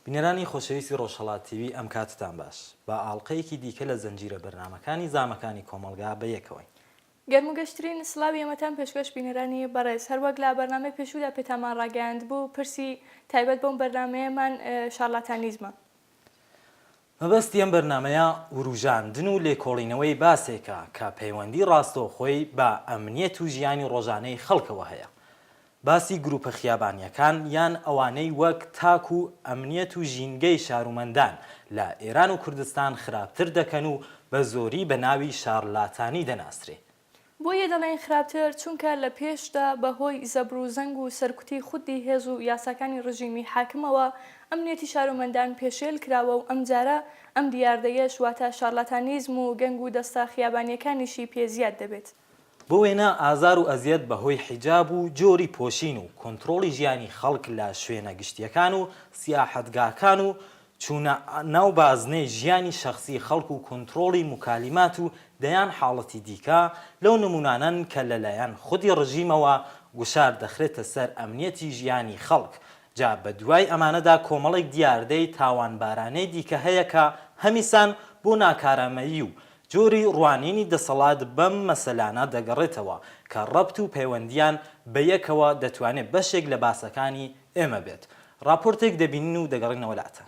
بینەرانی خۆشەویستی ڕۆژهەڵاتیوی ئەم کاتتان باش بە ئاڵلقەیەکی دیکە لە زەنجیرە بەرنامەکانی زامەکانی کۆمەلگا بەیەکەوەی گەرم و گەشترین سڵاوی ئێمەتان پێشکەش بینەرانی بەڕێز هەروەک لە بەرنامەی پێشودا پێتامان ڕاگەیاند بوو پرسی تایبەت بەم بەرنامەیەمان شارلاتانیزمە. مەبەستی ئەم بەرنامەیە وروژاندن و لێکۆڵینەوەی باسێکە کە پەیوەندی ڕاستەوخۆی بە ئەمنیەت و ژیانی ڕۆژانەی خەڵکەوە هەیە. باسی گروپە خیابانیەکان یان ئەوانەی وەک تاک و ئەمنیەت و ژینگەی شارومەندان لە ئێران و کوردستان خراپتر دەکەن و بە زۆری بە ناوی شارلاتانی دەناسرێ. بۆیە دەڵێن خراپتر چونکە لە پێشدا بەهۆی زەبر و زەنگ و سەرکوتی خودی هێز و یاساکانی ڕژیمی حاکمەوە ئەمنیەتی شارومەندان پێشێل کراوە و ئەم جارە ئەم دیاردەیە واتە شارلاتانیزم و گەنگ و دەستە خیابانیەکانیشی پێزیاد دەبێت. بۆ وێنە ئازار و ئەزیەت بەهۆی حیجاب و جۆری پۆشین و کۆنتڕۆڵی ژیانی خەڵک لە شوێنە گشتیەکان و سیاحەتگاکان و چوونە ناو بازنەی ژیانی شەخصی خەڵک و کۆنتڕۆڵی مکالیمات و دەیان حاڵەتی دیکە لەو نمونانن کە لەلایەن خودی ڕژیمەوە گوشار دەخرێتە سەر ئەمنیەتی ژیانی خەڵک. جا بە دوای ئەمانەدا کۆمەڵێک دیاردەی تاوانبارانەی دیکە هەیە کە هەمیسان بۆ ناکارامەیی و جۆری ڕوانینی دەسەڵات بەم مەسەلانە دەگەڕێتەوە کە ڕەبت و پەیوەندیان بە یەکەوە دەتوانێت بەشێک لە باسەکانی ئێمە بێت. راپۆرتێک دەبینین و دەگەڕێنەوە لاتە.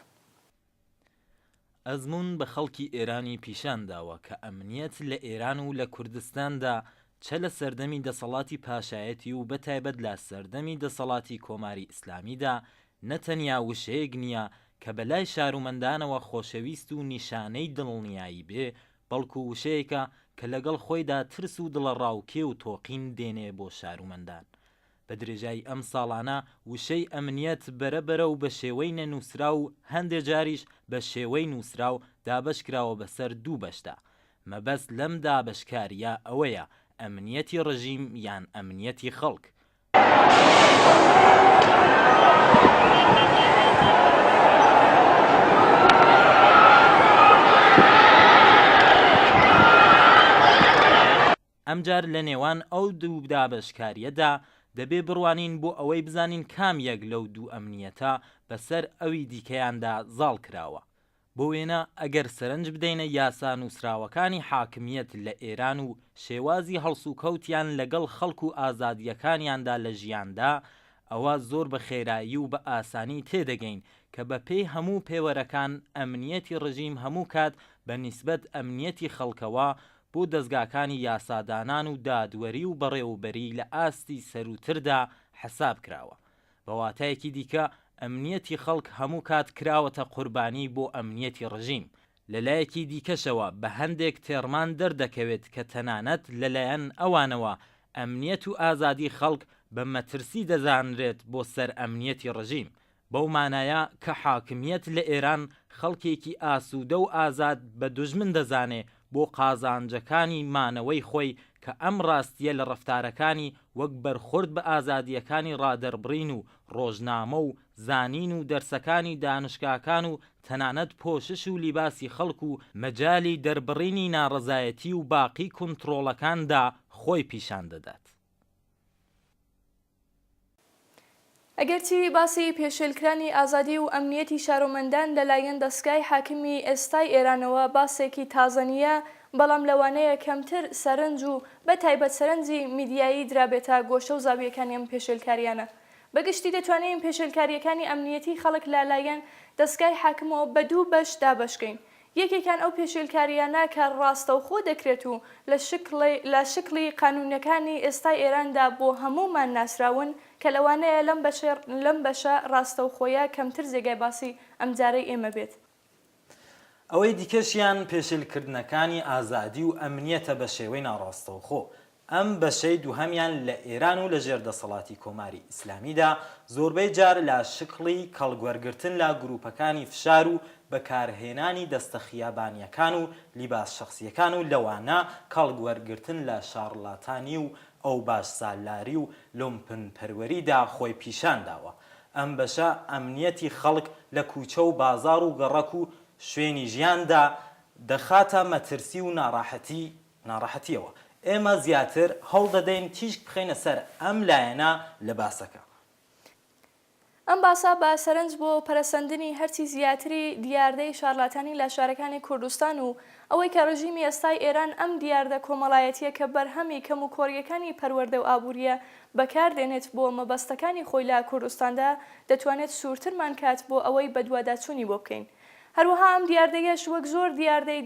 ئەزمون بە خەڵکی ئێرانی پیشانداوە کە ئەمنیەت لە ئێران و لە کوردستاندا چە لە سەردەمی دەسەڵاتی پاشایەتی و بەتایبەت لە سەردەمی دەسەڵاتی کۆماری ئیسلامیدا نەتەنیا وشەیەک نییە کە بەلای شارومەندانەوە خۆشەویست و نیشانەی دڵنیایی بێ، بەڵکو وشەیەکە کە لەگەڵ خۆیدا ترس و دڵەڕاوکێ و تۆقین دێنێ بۆ شارومەندان. بە درێژای ئەم ساڵانە وشەی ئەمنیەت بەرەبەرە و بە شێوەی نەنووسرا و هەندێک جاریش بە شێوەی نووسرا و دابەشکراوە بەسەر دوو بەشدا. مەبەست لەم دابەشکاریە ئەوەیە ئەمنیەتی ڕژیم یان ئەمنیەتی خەڵک. ئەمجار لە نێوان ئەو دوو دابەشکاریەدا دەبێ بڕوانین بۆ ئەوەی بزانین کام یەک لەو دوو ئەمنیەتە بەسەر ئەوی دیکەیاندا زاڵ کراوە. بۆ وێنە ئەگەر سەرنج بدەینە یاسا نووسراوەکانی حاکمیەت لە ئێران و شێوازی هەڵس و کەوتیان لەگەڵ خەڵک و ئازادیەکانیاندا لە ژیاندا، ئەوە زۆر بە خێرایی و بە ئاسانی تێدەگەین کە بە پێی هەموو پێوەرەکان ئەمنیەتی ڕژیم هەموو کات بە نیسبەت ئەمنیەتی خەڵکەوە بۆ دەستگاکانی یاسادانان و دادوەری و بەڕێوەبەری لە ئاستی سەروتردا حساب کراوە. بە واتایەکی دیکە ئەمنیەتی خەڵک هەموو کات کراوەتە قوربانی بۆ ئەمنیەتی ڕژیم. لەلایەکی دیکەشەوە بە هەندێک تێڕمان دەردەکەوێت کە تەنانەت لەلایەن ئەوانەوە ئەمنیەت و ئازادی خەڵک بە مەترسی دەزانرێت بۆ سەر ئەمنیەتی ڕژیم. بەو مانایە کە حاکمیەت لە ئێران خەڵکێکی ئاسوودە و ئازاد بە دوژمن دەزانێ بۆ قازانجەکانی مانەوەی خۆی کە ئەم ڕاستیە لە ڕەفتارەکانی وەک بەرخورد بە ئازادیەکانی ڕادەربڕین و ڕۆژنامە و زانین و دەرسەکانی دانشگاکان و تەنانەت پۆشش و لیباسی خەڵک و مەجالی دەربڕینی ناڕەزایەتی و باقی کۆنتڕۆڵەکاندا خۆی پیشان دەدات. ئەگەرچی باسی پێشێلکرانی ئازادی و ئەمنیەتی شارۆمەندان لەلایەن دەستگای حاکمی ئێستای ئێرانەوە باسێکی تازەنیە، بەڵام لەوانەیە کەمتر سەرنج و بە تایبەت سەرنجی میدیایی درابێتە گۆشە و زاویەکانی ئەم پێشێلکاریانە. بەگشتی دەتوانین پێشێلکاریەکانی ئەمنیەتی خەڵک لەلایەن دەستگای حاکمەوە بە دوو بەش دابەشکەین. یەکێکان ئەو پێشێلکاریانە کە ڕاستەوخۆ دەکرێت و لە شکلی قانونەکانی ئێستای ئێراندا بۆ هەمومان ناسراون کە لەوانەیە لەم بەشە ڕاستەوخۆیە کەمتر جێگای باسی ئەمجارەی ئێمە بێت. ئەوەی دیکەشیان پێشێلکردنەکانی ئازادی و ئەمنیەتە بە شێوەی ناڕاستەوخۆ. ئەم بەشەی دووهەمیان لە ئێران و لە ژێردەسەڵاتی کۆماری ئیسلامیدا زۆربەی جار لە شکڵی کەڵگوەرگرتن لە گروپەکانی فشار و بەکارهێنانی دەستە خیابانیەکان و لیباس شەخسیەکان و لەوانە کەڵگوەرگرتن لە شارڵاتانی و ئەو باش سالاری و لۆمپن پەروەریدا خۆی پیشان داوە. ئەم بەشە ئەمنیەتی خەڵک لە کوچە و بازار و گەڕەک و شوێنی ژیاندا دەخاتە مەترسی و ناڕەحەتیەوە. ئێمە زیاتر هەوڵ دەدەین تیشک بخەینە سەر ئەم لایەنە لە باسەکە. ئەم باسا بە سەرنج بۆ پەرەسەندنی هەرچی زیاتری دیاردەی شارلاتانی لە شارەکانی کوردستان و ئەوەی کە ڕژیمی ئێستای ئێران ئەم دیاردە کۆمەڵایەتیە کە بەرهەمی کەم و کۆڕیەکانی پەروەردە و ئابووریە بەکاردێنێت بۆ مەبەستەکانی خۆی لە کوردستاندا دەتوانێت سوورترمان کات بۆ ئەوەی بەدواداچوونی بۆ بکەین. هەروەها ئەم دیاردەیەش وەک زۆر دیاردەی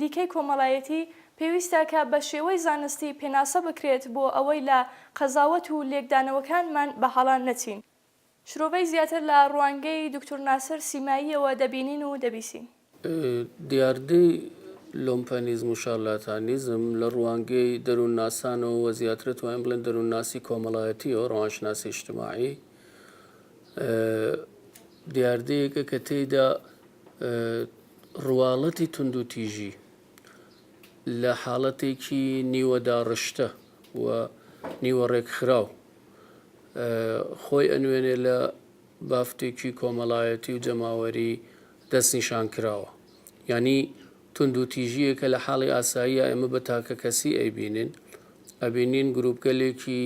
دیکەی کۆمەڵایەتی پێویستە کە بە شێوەی زانستی پێناسە بکرێت بۆ ئەوەی لە قەزاوەت و لێکدانەوەکانمان بە هەڵان نەچین. شرۆڤەی زیاتر لە ڕوانگەی دکتۆر ناسر سیماییەوە دەبینین و دەبیسین. دیاردەی لۆمپەنیزم و شارلاتانیزم لە ڕوانگەی دەروونناسانەوە وە زیاتر توانین بڵێن دەروونناسی کۆمەڵایەتیەوە ڕەوانشناسی اجتماعی دیاردەیەکە کە تێیدا ڕواڵەتی تونند و تیژی لە حاڵەتێکی نیوەداڕشتە و نیوە ڕێکخراو خۆی ئەنوێنێ لە بافتێکی کۆمەڵایەتی و جەماوەری دەستنیشان کراوە. یعنی تونند و تیژیەکە لە حاڵی ئاساییە ئێمە بە تاکە کەسی ئەبینین گروپگەلێکی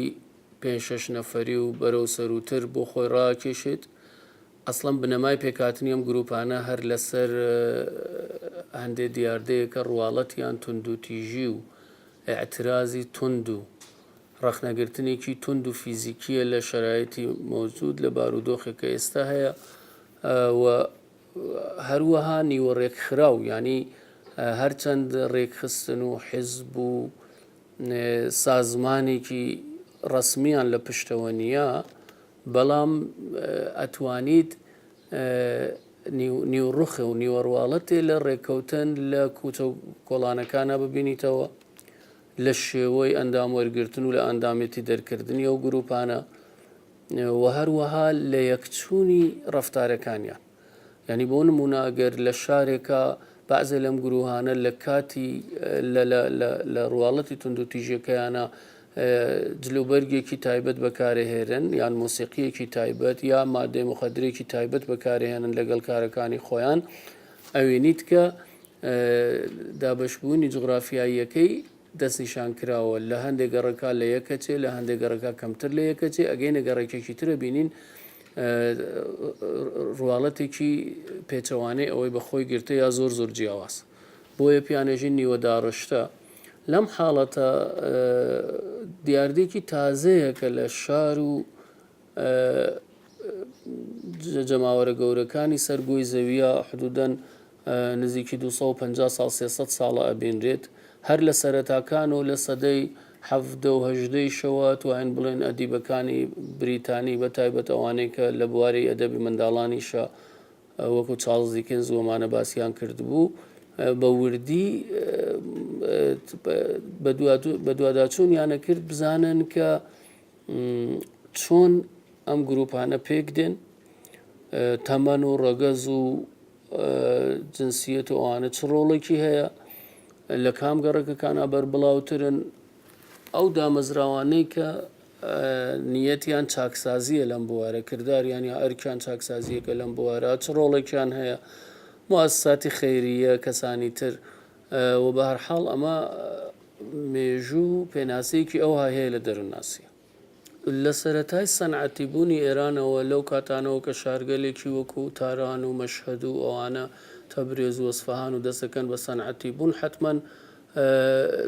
5-6 نەفەری و بەرەو سەروتر بۆ خۆی ڕاکێشێت. ئەسڵەن بنەمای پێکاتنی ئەم گروپانە هەر لەسەر هەندێک دیاردەیەکە ڕواڵەتیان تونند و تیژی و ئەعترازی تونند و ڕەخنەگرتنێکی تونند و فیزیکیە لە شەرایەتی مەوجود لە بارودۆخێکە ئێستا هەیە و هەروەها نیوە ڕێکخراو ینی هەرچەند ڕێکخستن و حیزب و سازمانێکی ڕەسمیان لە پشتەوە نییە بەڵام ئەتوانیت نیوڕوخە و نیوەڕواڵەتێ لە ڕێککەوتن لە کوچە و کۆڵانەکانە ببینیتەوە لە شێوەی ئەندام وەرگرتن و لە ئەندامێتی دەرکردنی ئەو گروپانە و هەروەها لە یەکچوونی ڕەفتارەکانیان. ینی بۆ نمونە ئەگەر لە شارێکە بەعزێ لەم گروهانە لە کاتی لە ڕواڵەتی تونند و تیژەکەیانە جلوبەرگێکی تایبەت بەکارهێرن یان مۆسیقیەکی تایبەت یا مادەی مخەدرێکی تایبەت بەکارهێنن لەگەڵ کارەکانی خۆیان ئەوێنیت کە دابەشبوونی جغرافیاییەکەی دەستنیشان کراوە لە هەندێک گەڕەکە لە یەکەچێ لە هەندێک گەڕەکە کەمتر لە یەکەچێ ئەگەینە گەڕێکێکی ترە بینین ڕواڵەتێکی پێچەوانەی ئەوەی بەخۆی گرتە یا زۆر زۆر جیاواز بۆیە پیانێژین نیوەداڕشتە. لەم حاڵەتە دیاردێکی تازەیە کە لە شار و جەماوەرە گەورەکانی سەرگۆی زەویە حدودەن نزیکی 250 ساڵ 300 ساڵە ئەبینرێت هەر لە سەرەتاکان و لە سەدەی 17 شەوە توانین بڵێن ئەدیبەکانی بریتانی بە تایبەت ئەوانەی کە لە بواری ئەدەبی منداڵانیشە وەکو چارلز دیکنز وەمانە باسییان کردبوو بە وردی بە دوواداچوونیانە کرد بزانن کە چۆن ئەم گروپانە پێک دێن تەمەن و ڕەگەز و جنسیەت و ئەوانە چ ڕۆڵێکی هەیە لە کام گەڕەکەکانە بەربڵاوترن ئەو دامەزراوانەی کە نیەتیان چاکسازیە لەم بوارە کرداریان یا ئەرکیان چاکسازیەکە لەم بوارە چ ڕۆڵێکیان هەیە موسساتی خەیریە کەسانی تر و بە هەرحاڵ ئەمە مێژوو پێناسەیەکی ئەو هەیە لە دەروونناسیە. لە سەرەتای سەنعەتی بوونی ئێرانەوە لەو کاتانەوە کە شارگەلێکی وەکو تاران و مەشهەد و ئەوانە تەبرێز و ئەسفەهان و دەسەکەن بە سەنعەتی بوون حتمەن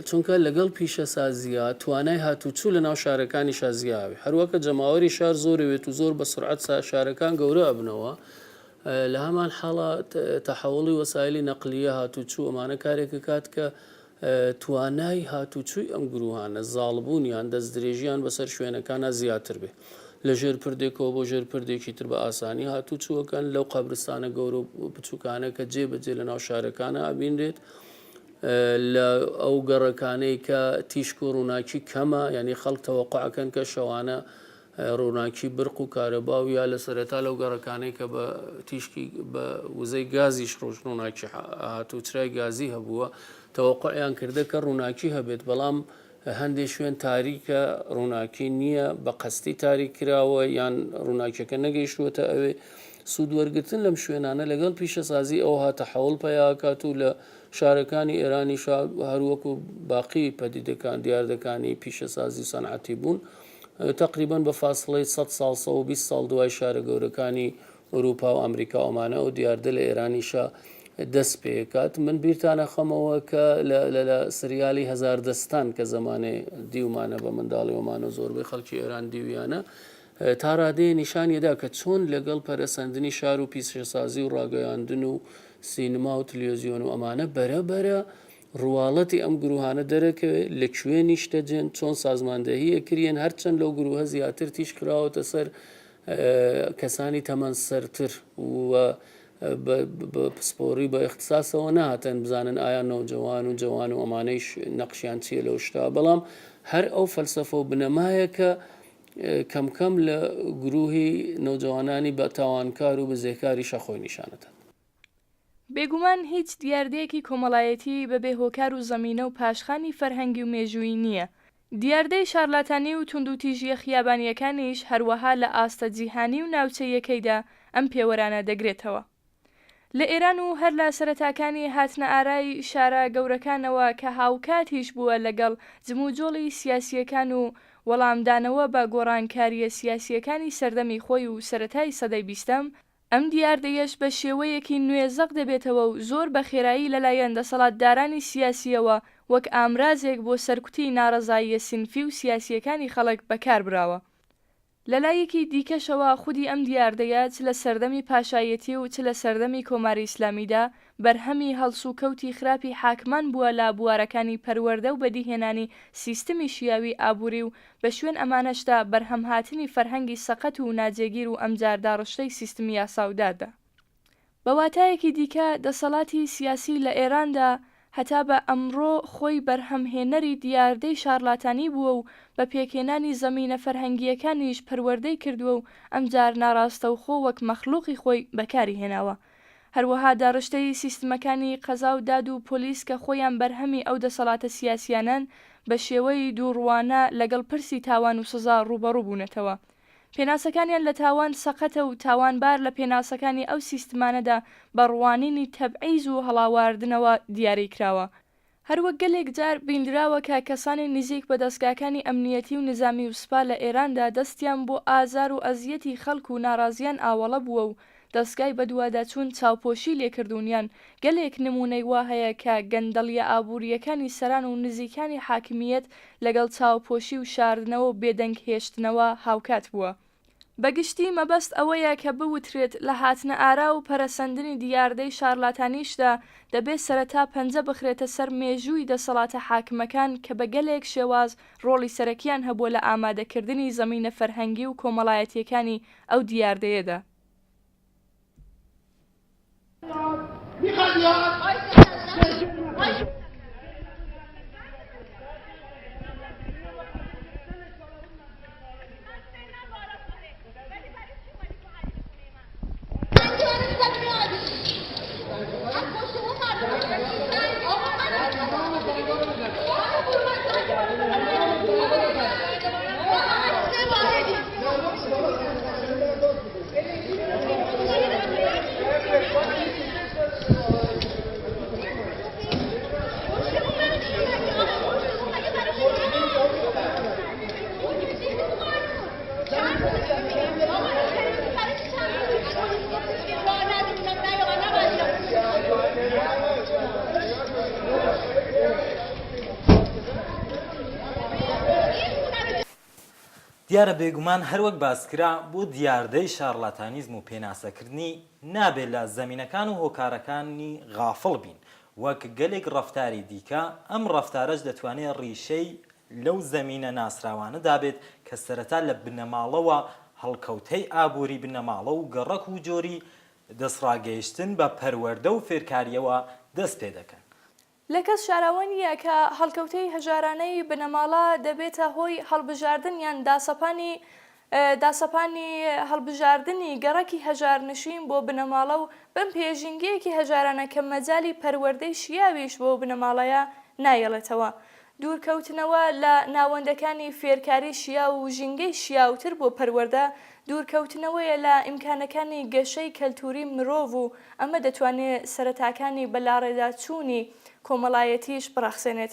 چونکە لەگەڵ پیشەسازیە توانای هاتوچوو لە ناو شارەکانی شازیاوی هەروەکە جەماوەری شار زۆرەوێت و زۆر بە سرعەت شارەکان گەورە ئەبنەوە لە هەمان حاڵە تەحەوڵی وەسایلی نەقلیە هاتوچوو ئەمانە کارێکە کات کە توانای هاتوچووی ئەم گروهانە زاڵبوونیان دەستدرێژیان بەسەر شوێنەکانە زیاتر بێ لە ژێر پردێکەوە بۆ ژێر پردێکی تر بە ئاسانی هاتوچووەکەن لەو قەبرستانە گەورە و بچووکانە کە جێبەجێ لە ناو شارەکانە ئابینرێت لە ئەو گەڕەکانەی کە تیشک و ڕووناکی کەمە یعنی خەڵک تەوەقعەکەن کە شەوانە ڕووناکی برق و کارەبا و یا لە سەرەتا لەو گەڕەکانەی کە بە تیشکی بە وزەی گازیش ڕۆژنۆناکی هاتوچرای گازی هەبووە تەوەقعیان کردە کە ڕووناکی هەبێت بەڵام هەندێک شوێن تاریکە ڕووناکی نییە بە قەستی تاریک کراوە یان ڕووناکیەکە نەگەیشتووەتە ئەوێ سوود وەرگتن لەم شوێنانە لەگەڵ پیشەسازی ئەو هاتە حەوڵ پەیاکات و لە شارەکانی ئێرانی هەروەکو باقی پەدیدەکان دیاردەکانی پیشەسازی سەنعەتی بوون تقریبان بە فاصلەی 100 ساڵ دوای شارە گەورەکانی ئەوروپا و ئەمریکا ئەمانە و دیاردە لە ئێرانیشە دەست پێکات. من بیرتانە خەمەوە کە لە سریالی هەزار دەستان کە زمانێ دیومانە بە منداڵی ومانە زۆربەی خەڵکی ئێران دیویانە تا ڕادەیە نیشانیەدا کە چۆن لەگەڵ پەرەسەندنی شار و پیسەسازی و ڕاگەیاندن و سینما و تلڤیزیۆن و ئەمانە بەرەبەرە ڕواڵەتی ئەم گروهانە دەرەکەوێت لەکوێ نیشتەجێن چۆن سازماندەهی ئەکرێن هەرچەند لەو گروهە زیاتر تیش کراوەتە سەر کەسانی تەمەن سەرتر و بە پسپۆری بە اختصاسەوە نهاتەن بزانن ئایا نەوجەوان و جوان و ئەمانەیش نەقشیان چیە لەو شتا، بەڵام هەر ئەو فەلسەفە و بنەمایە کە کەم لە گروهی نەوجەوانانی بە تاوانکار و بزێکاری شەخۆی نیشانەتە. بێگومان هیچ دیاردەیەکی کۆمەڵایەتی بەبێ هۆکار و زەمینە و پاشخانی فەرهەنگی و مێژووی نییە. دیاردەی شارلاتانی و تونند و تیژیە خیابانیەکانیش هەروەها لە ئاستە جیهانی و ناوچەیەکەیدا ئەم پێوەرانە دەگرێتەوە. لە ئێران و هەر لە سەرەتاکانی هاتنە ئارای شارە گەورەکانەوە کە هاوکاتیش بووە لەگەڵ جموجۆڵی سیاسیەکان و وەڵامدانەوە بە گۆڕانکاریە سیاسیەکانی سەردەمی خۆی و سەرەتای سەدەی بیستەم، ئەم دیاردەیەش بە شێوەیەکی نوێزەق دەبێتەوە و زۆر بە خێرایی لەلایەن دەسەڵاتدارانی سیاسیەوە وەک ئامرازێک بۆ سەرکوتی ناڕەزاییە سینفی و سیاسیەکانی خەڵک بەکاربراوە. لەلایەکی دیکەشەوە خودی ئەم دیاردەیە چ لە سەردەمی پاشایەتی و چ لە سەردەمی کۆماری ئیسلامیدا بەرهەمی هەڵسو کەوتی خراپی حاکمان بووە لە بوارەکانی پەروەردە و بەدیهێنانی سیستمی شیاوی ئابووری و بە شوێن ئەمانەشدا بەرهەمهاتنی فەرهەنگی سەقەت و ناجێگیر و ئەمجار داڕشتەی سیستمی یاساودادا. بە واتایەکی دیکە دەسەڵاتی سیاسی لە ئێراندا هەتا بە ئەمڕۆ خۆی بەرهەمهێنەری دیاردەی شارلاتانی بووە و بە پێکێنانی زەمینە فەرهەنگیەکانیش پەروەردەی کردووە و ئەمجار ناڕاستە و خۆ وەک مەخلوقی خۆی بەکاری هێناوە. هەروەها داڕشتەی سیستمەکانی قەزا و داد و پۆلیس کە خۆیان بەرهەمی ئەو دەسەڵاتە سیاسیانن بە شێوەی دووڕوانە لەگەڵ پرسی تاوان و سزا ڕوبەڕوو بوونەتەوە. پێناسەکانیان لە تاوان سەقەتە و تاوانبار لە پێناسەکانی ئەو سیستمانەدا بە ڕوانینی تەبعیز و هەڵاواردنەوە دیاری کراوە. هەروەک گەلێک جار بیندراوە کە کەسانی نزیک بە دەستگاکانی ئەمنیەتی و نظامی و سوپا لە ئێراندا دەستیان بۆ ئازار و ئەزیەتی خەڵک و ناڕازیان ئاوەڵە بووە و دەستگای بەدوواداچوون چاوپۆشی لێکردوونیان گەلێک نمونەی وا هەیە کە گەندەڵیە ئابوووریەکانی سەران و نزیکانی حاکمیەت لەگەڵ چاوپۆشی و شاردنەوە و بێدەنگ هێشتنەوە هاوکات بووە. بەگشتی مەبەست ئەوەیە کە بوترێت لە هاتنە ئارا و پەرەسەندنی دیاردەی شارلاتانیشدا دەبێت سەرەتا پەنجە بخرێتە سەر مێژووی دەسەڵاتە حاکمەکان کە بە گەلێک شێواز ڕۆڵی سەرەکیان هەبووە لە ئامادەکردنی زەمینە فەرهەنگی و کۆمەڵایەتیەکانی ئەو دیاردەیەدا. دیارە بێگومان هەروەک باسکرا بۆ دیاردەی شارلاتانیزم و پێناسەکردنی نابێت لە زەمینەکان و هۆکارەکانی غافڵ بین وەک گەلێک ڕەفتاری دیکە. ئەم ڕەفتارەش دەتوانێت ڕیشەی لەو زەمینە ناسراوانەدا بێت کە سەرەتا لە بنەماڵەوە هەڵکەوتەی ئابووری بنەماڵە و گەڕەک و جۆری دەسڕاگەیشتن بە پەروەردە و فێرکاریەوە دەست پێ دەکەن. لە کەس شاراوەنیە کە هەڵکەوتەی هەژارانەی بنەماڵە دەبێتە هۆی هەڵبژاردنیان داسەپانی هەڵبژاردننی گەڕەکی هەژارنشین بۆ بنەماڵە و بەم پێژینگەیەکی هەژارانە کە مەجای پەروەردەی شیاویش بۆ بنەماڵەیە نایەڵێتەوە. دوورکەوتنەوە لە ناوەندەکانی فێرکاری شیا و ژینگەی شیاوتر بۆ پەروەردە دوورکەوتنەوەیە لە ئیمکانەکانی گەشەی کەلتوری مرۆڤ و ئەمە دەتوانێت سەرەتاکانی بەلاڕێدا چوونی کۆمەڵایەتیش بڕەخسێنێت.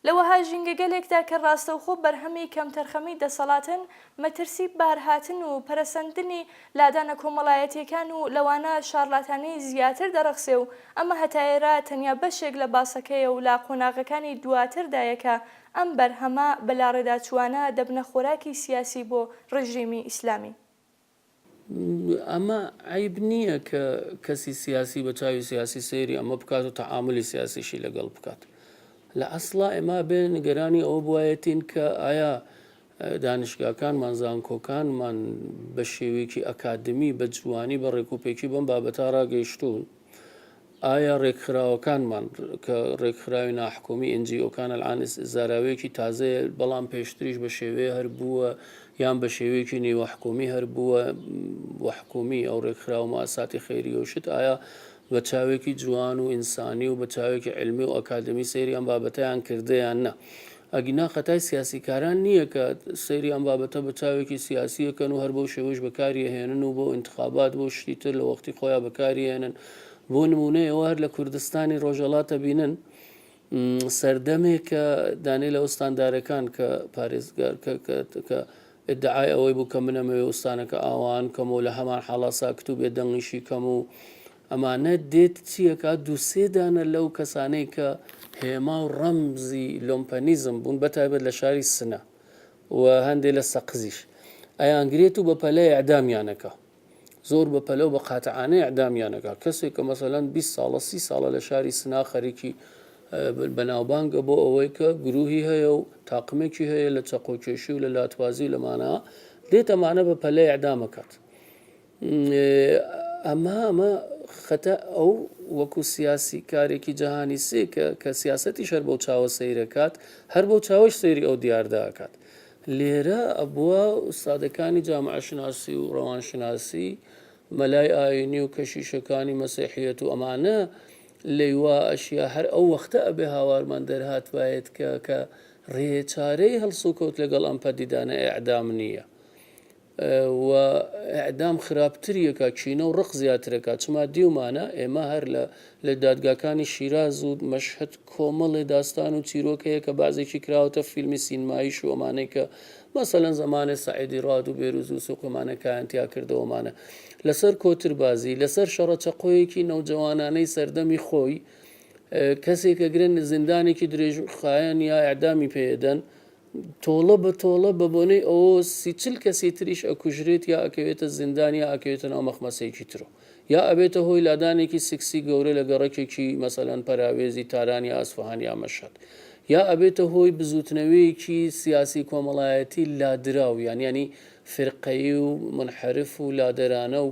لەوەها ژینگەگەلێکدا کە ڕاستەوخۆ بەرهەمی کەمتەرخەمی دەسەڵاتن مەترسی بارهاتن و پەرەسەندنی لادانە کۆمەڵایەتیەکان و لەوانە شارلاتانی زیاتر دەرەخسێ و ئەمە هەتایێرە تەنیا بەشێک لە باسەکەیە و لا قۆناغەکانی دواتردایەکە ئەم بەرهەمە بەلا ڕێداچوانە دەبنە خۆراکی سیاسی بۆ ڕژیمی ئیسلامی. ئەمە عیب نییە کە کەسی سیاسی بە چاوی سیاسی سەیری ئەمە بکات و تەعاملی سیاسیشی لەگەڵ بکات. لە ئەسڵا ئێمە بێ نیگەرانی ئەوە بوایەتین کە ئایا دانیشگاکانمان زانکۆکانمان بە شێوەیەکی ئەکادمی بە جوانی بە ڕێکوپێکی بەم بابەتا ڕاگەیشتوون. ئایا ڕێکخراوەکانمان کە ڕێکخراوی ناحکومی NGOکان ئەلعان زاراوەیەکی تازەیە بەڵام پێشتریش بە شێوەیە هەر بووە یان بە شێوەیەکی نێوەحکومی هەر بووە وەحکومی ئەو ڕێکخراو مؤسساتی خەیریە و شت ئایا بە چاوێکی جوان و ئینسانی و بە چاوێکی علمی و ئەکادمی سەیریان بابەتەیان کردیان نە. ئەگینا خەتای سیاسیکاران نییە کە سەیری ئەم بابەتە بە چاوێکی سیاسیەکەن و هەر بۆ شێوەش بەکاریهێنن و بۆ انتخابات بۆ شتی تر لە وەختی خۆیان بەکاریهێنن. بۆ نمونەیەوە هەر لە کوردستانی ڕۆژەڵاتە بینن سەردەمێک کە دانێ لە ئوستاندارەکان کە پارێزگار کە ئدعای ئەوەی بوو کە منەمەوێ ئوستانەکە ئاوان کەم و لە هەمان حاڵا ساکتوب بێ دەنگیشی کەم و ئەمانە دێت چیەکە دووسێدانە لەو کەسانەی کە هێما و ڕەمزی لۆمپەنیزم بوون بەتایبەت لە شاری سنە و هەندێک لە سەقزیش ئەیانگرێت و بە پەلەی ئەعدامیانەکە زۆر بە پەلە و بە قاتعانەی ئەعدامیانەکە کەسێک کە مەسەلەن 20 ساڵە 30 ساڵە لە شاری سنا خەریکی بەناوبانگە بۆ ئەوەی کە گروهی هەیە و تاقمێکی هەیە لە چەقۆکێشی و لە لاتوازی لەمانە دێتەمانە بە پەلەی ئەعدامەکات. ئەمە خەتە ئەو وەکو سیاسی کارێکی جەهانی سێ کە سیاسەتی شەر بەو چاوە سەیرەکات هەر بەو چاوەش سەیری ئەو دیارداکات. لێرە ئەبووە ئوستادەکانی جامعەشناسی و ڕەوانشناسی مەلای ئاینی و کەشیشەکانی مەسیحیەت و ئەمانە لەیوا ئەشیا هەر ئەو وەختە ئەبێ هاوارمان دەرهات وایەت کە ڕێچارەی هەڵسوکەوت لەگەڵ ئەم پەدیدانە ئیعدام نییە و ئیعدام خراپتریەکە چینە و ڕق زیاترەکە چما دیومانە ئێمە هەر لە دادگاکانی شیراز و مەشهد کۆمەڵی داستان و چیرۆکەیە کە بازێکی کراوەتە فیلمی سینماییش و ئەمانەی کە مەسەلەن زمانێ سەعیدی ڕاد و بێروز و سوقمانەکەیانتیا کردەوەمانە لەسەر کۆتربازی لەسەر شەڕەچەقۆیەکی نەوجەوانانەی سەردەمی خۆی کەسێکە گرن زیندانێکی درێژ خایەن یا ئیعدامی پێدەن تۆڵە بە تۆڵە بە بۆنەی ئەوە 30 کەسی تریش ئەکوژرێت یا ئەکەوێتە زیندان یا ئەکەوێتە ناو مەخمەسەیەکی ترۆ یا ئەبێتە هۆی لادانێکی سکسی گەورە لە گەڕەکێکی مەسەلەن پەراوێزی تارانی ئاسفەهان یا مەشهد یا ئەبێتە هۆی بزوتنەوەیەکی سیاسی کۆمەڵایەتی لادراو ینی فرقەیی و منحرف و لادەرانە و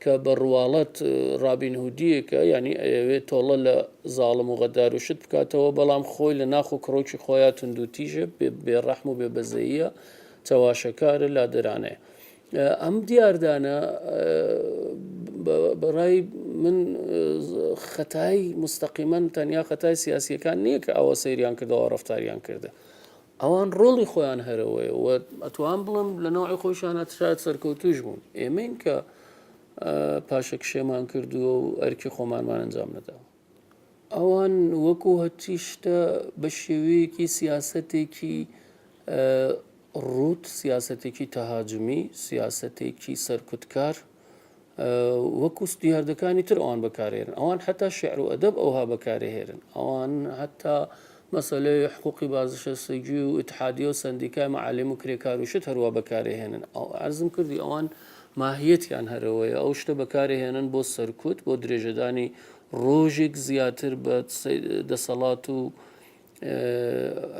کە بەڕواڵەت ڕابینهودیەکە ینی ئەوێت تۆڵە لە زاڵم و غەدار و شت بکاتەوە بەڵام خۆی لە ناخ و کڕۆکی خۆیان توندوتیژە بێڕەحم و بێبەزەیە چاواشەکارە لادەرانەیە. ئەم دیاردانە بەڕای من خەتای مستەقیمەن تەنیا خەتای سیاسیەکان نییە کە ئەوە سەیریان کردەوە ڕەفتاریان کردە ئەوان ڕۆڵی خۆیان هەرەوەی و ئەتوان بڵم لە ناوی خۆشانە شاید سەرکەوتوش بوون ئێمەین کە پاشە کشێمان کردووە و ئەرکی خۆمانمان ئەنجام نەداوە. ئەوان وەکو هەچی شتە بە شێوەیەکی سیاسەتێکی ڕوت سیاسەتێکی تەهاجمی سیاسەتێکی سەرکوتکار وەکو دیاردەکانی تر ئەوان بەکارهێنن ئەوان حتا شعر و ئەدەب ئەوها بەکارهێنن ئەوان حتا مەسەلەی حقوقی بازنشستگی و ئیتحادیە و سندیکای مەعالیم و کرێکار و شت هەروە بەکارهێنن عەرزم کردی ئەوان ماهیەتیان هەرەوەیە ئەو شتە بەکارهێنن بۆ سەرکوت بۆ درێژەدانی ڕۆژێک زیاتر بە دەسەڵات و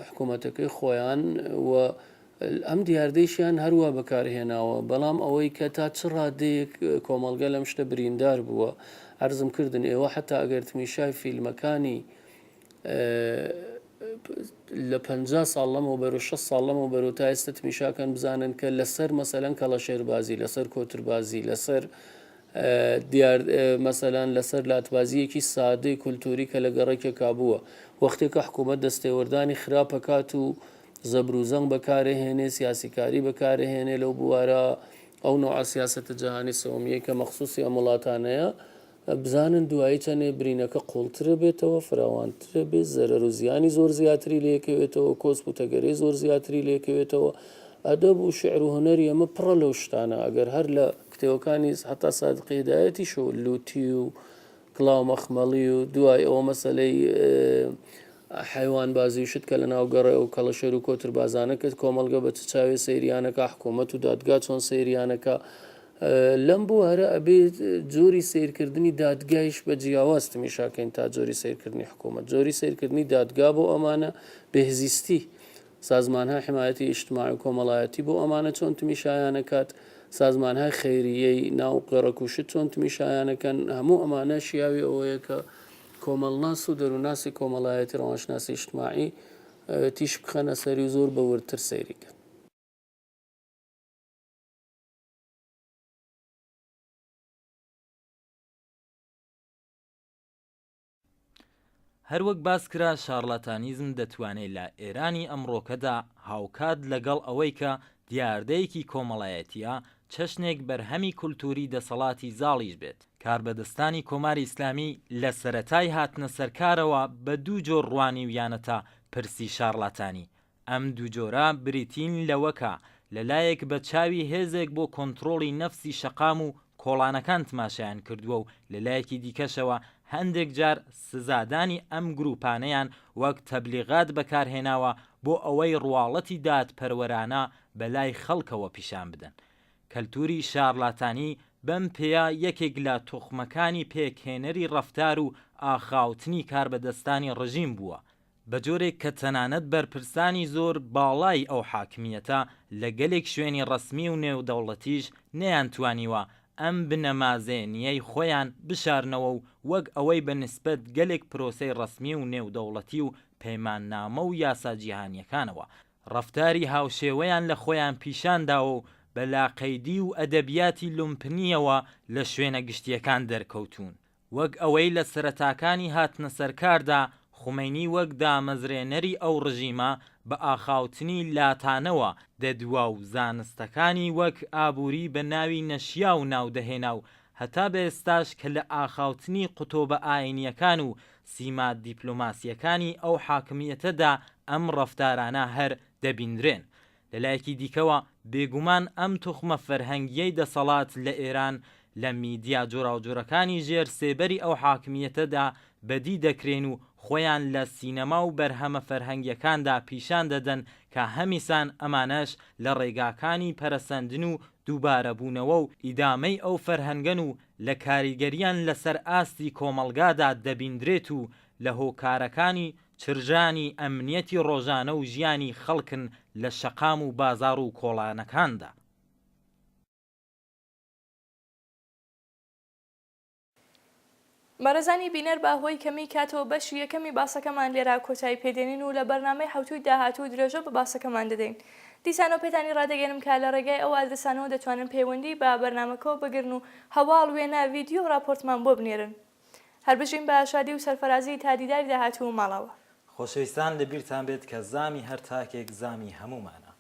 حکوومەتەکەی خۆیان و ئەم دیاردەیشیان هەروە بەکارهێناوە بەڵام ئەوەی کە تا چ ڕادەیەک کۆمەڵگە لەم شتە بریندار بووە عەرزم کردن ئێوە حتا ئەگەر تمیشای فیلمەکانی لە 50 ساڵ لەمەوە بەرەو 6 ساڵ لەمەوە بەرەو تا ئێستا تمیشاکەن بزانن کە لەسەر مەسەلەن کەڵەشێربازی لەسەر کۆتربازی لەسەر مەسەلەن لەسەر لاتبازیەکی سادەی کولتوری کە لە گەڕێکێکا بووە وەختێکە حکوومەت دەستێوەردانی خراپەکات و زەبروزەنگ بەکارهێنێ سیاسیکاری بەکارهێنێ لەو بوارە ئەو نوع سیاسەتە جەهانی سەومیە کە مەخسوسی ئەم وڵاتانەیە بزانن دوایی چەندێ برینەکە قوڵترە بێتەوە فراوانترە بێت زەرەر و زیانی زۆر زیاتری لێکەوێتەوە کۆسپ و تەگەرەی زۆر زیاتری لێکەوێتەوە ئەدەب و شعر و هونەری ئەمە پڕە لەو شتانە ئەگەر هەر لە کتێوەکانی هەتا سادقی هیدایەتیشە و لوتی و کڵاو مەخمەڵی و دوای ئەوە مەسەلەی حیوان بازی شت کە لە ناوگەڕێ و کەڵەشێر و کۆتر بازانەکەت کۆمەلگە بە چاوێ سەیریانەکە حکوومەت و دادگا چۆن سەیریانەکە لەم بوو هەرە ئەبێت جۆری سیرکردنی دادگایش بە جیاواز تمیشاکەین تا جۆری سیرکردنی حکوومەت جۆری سیرکردنی دادگا بۆ ئەمانە بەهزیستی سازمانهای حمایەتی ئیجتیماعی و کۆمەڵایەتی بۆ ئەمانە چۆن تمیشایانەکات سازمانهای خەیریەی ناو قێڕەکوشت چۆن تمیشایانەکەن هەموو ئەمانە شیاوی ئەوەیە کە کۆمەڵناس و دەرووناسی کۆمەڵایەتی ڕەوانشناسی ئیجتیماعی تیش بخەنە سەری و زۆر بەورتر سەیریکەن. هەروەک باس کرا شارلاتانیزم دەتوانێت لە ئێرانی ئەمڕۆکەدا هاوکات لەگەڵ ئەوەی کە دیاردەیەکی کۆمەڵایەتیە چەشنێک بەرهەمی کولتوری دەسەڵاتی زاڵیش بێت. کاربەدەستانی کۆماری ئیسلامی لە سەرەتای هاتنە سەرکارەوە بە دوو جۆر ڕوانیویانەتە پرسی شارلاتانی. ئەم دوو جۆرە بریتین لەوەکە لەلایەک بە چاوی هێزێک بۆ کۆنتڕۆڵی نەفسی شەقام و کۆڵانەکان تماشایان کردووە و لەلایەکی دیکەشەوە هەندێک جار سزادانی ئەم گروپانەیان وەک تەبلیغات بەکارهێناوە بۆ ئەوەی ڕواڵەتی دادپەروەرانە بەلای خەڵکەوە پیشان بدەن. کەلتوری شارلاتانی بەم پێیا یەکێک لە تۆخمەکانی پێکهێنەری ڕەفتار و ئاخاوتنی کاربەدەستانی ڕژیم بووە بە جۆرێک کە تەنانەت بەرپرسانی زۆر باڵای ئەو حاکمیەتە لە گەلێک شوێنی ڕەسمی و نێودەوڵەتیش نەیانتوانیوە ئەم بنەمازێنیەی خۆیان بشارنەوە و وەک ئەوەی بە نسبەت گەلێک پرۆسەی ڕەسمی و نێودەوڵەتی و پەیماننامە و یاسا جیهانیەکانەوە ڕەفتاری هاوشێوەیان لە خۆیان پیشانداوە و بەلاقەیدی و ئەدەبیاتی لومپنیەوە لە شوێنە گشتیەکان دەرکەوتون. وەک ئەوەی لە سەرەتاکانی هاتنە سەرکاردا خومینی وەک دامەزرێنەری ئەو ڕژیمە بە ئاخاوتنی لاتانەوە دەدوا و زانستەکانی وەک ئابووری بە ناوی نەشیا و ناودەهێنا و هەتا بە ئێستاش کە لە ئاخاوتنی قوتۆبە ئاینیەکان و سیما دیپلۆماسیەکانی ئەو حاکمیەتەدا ئەم ڕەفتارانە هەر دەبیندرێن. لەلایەکی دیکەوە بێگومان ئەم توخمە فەرهەنگیەی دەسەڵات لە ئێران لە میدیا جۆراوجۆرەکانی ژێر سێبەری ئەو حاکمیەتەدا بەدی دەکرێن و خۆیان لە سینەما و بەرهەمە فەرهەنگیەکاندا پیشان دەدەن کە هەمیسان ئەمانەش لە ڕێگاکانی پەرەسەندن و دووبارەبوونەوە و ئیدامەی ئەو فەرهەنگەن و لە کاریگەریان لەسەر ئاستی کۆمەلگادا دەبیندرێت و لە هۆکارەکانی چرژانی ئەمنیەتی ڕۆژانە و ژیانی خەڵکن لە شەقام و بازار و کۆڵانەکاندا. بەڕێزانی بینەر باهۆی کەمی کاتەوە بەشی یەکەمی باسەکەمان لێرا کۆتایی پێدێنین و لە بەرنامەی حوتوی داهاتوو درێژە بە باسەکەمان دەدەین. دیسانەوە پێتانی ڕادەگەنم کا لە ڕێگای ئەو ئادرسانەوە دەتوانن پەیوەندی بە بەرنامەکەەوە بگرن و هەواڵ وێنە ڤیدیۆ و راپۆرتمان بۆ بنێرن. هەربژین بە شادی و سەرفەرازی تا دیداری داهاتوو ماڵەوە. خۆشەویستان لەبیرتان بێت کە زامی هەر تاکێک زامی هەمومانە،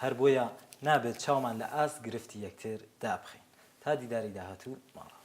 هەر بۆیە نابێت چاومان لە ئاست گرفتی یەکتر دابخین. تا دیداری داهاتوو ماڵە.